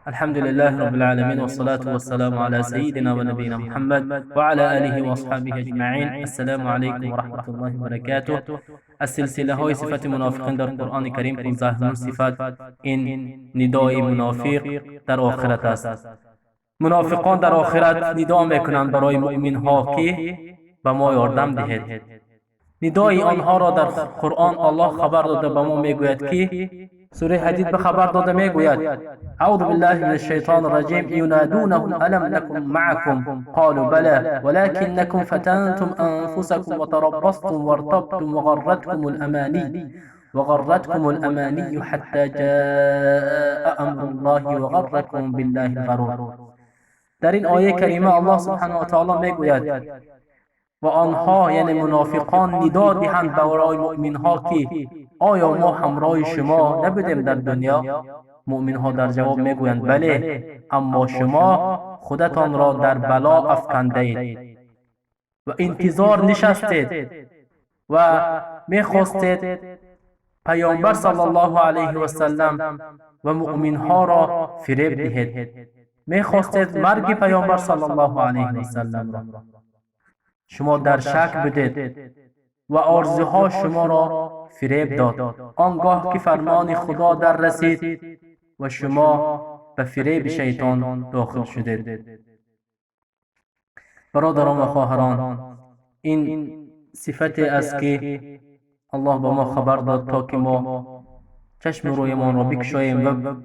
الحمد لله رب العالمين والصلاة والسلام على سيدنا ونبينا محمد وعلى آله وأصحابه أجمعين. السلام عليكم ورحمة الله وبركاته. السلسلة های صفت منافقین در قرآن کریم 15 صفت این ندای منافق در آخرت است. منافقان در آخرت ندا میکنند برای مؤمن ها که به ما یاردم دهید. ندای آنها را در قرآن الله خبر داده به ما میگوید که سوره حدید به خبر داده میگوید اعوذ بالله من الشیطان الرجیم ینادونهم الم نکن معکم قالوا بلى ولكنكم فتنتم انفسكم وتربصتم وارتبتم وغرتكم الاماني حتى جاء امر الله وغركم بالله الغرور. در این آیه کریمه الله سبحانه و تعالی میگوید و آنها یعنی منافقان ندا دهند برای مؤمن ها که آیا ما همراه شما نبودیم در دنیا؟ مؤمن ها در جواب میگویند بله، اما شما خودتان را در بلا افکنده اید و انتظار نشستید و میخواستید پیامبر صلی الله علیه و سلم و مؤمن ها را فریب دهید، میخواستید مرگ پیامبر صلی الله علیه و سلم را. شما در شک بودید و آرزوها شما را فریب داد. آنگاه که فرمان خدا در رسید و شما به فریب شیطان داخل شدید. برادران و خواهران، این صفتی است که الله با ما خبر داد تا که ما چشم رویمان را بکشاییم و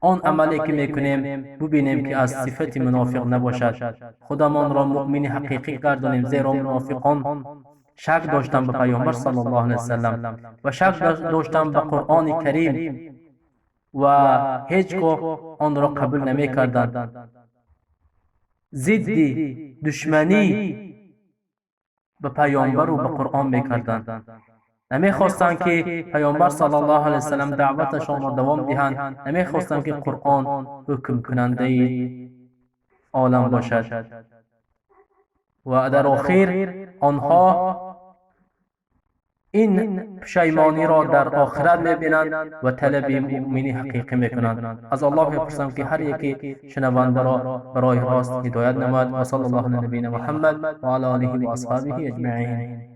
آن عملی که میکنیم ببینیم که از صفت منافق نباشد. خودمان را مؤمن حقیقی گردانیم، زیرا منافقان شک داشتن به پیامبر صلی الله علیه وسلم و شک داشتن به قرآن کریم و هیچگاه آن را قبول نمیکردند. ضد دشمنی به پیامبر و به قرآن میکردند. نمیخواستند که پیامبر صلی الله علیه وسلم دعوتشان را دوام دهند. نمیخواستند که قرآن حکم کننده عالم باشد و در آخر آنها این پشیمانی را در آخرت میبینند و طلب مؤمن حقیقی میکنند. از الله میپرسم که هر یکی شنونده را برای راست هدایت نماید. و صلی الله علی نبینا محمد و علی آله و اصحابه اجمعین.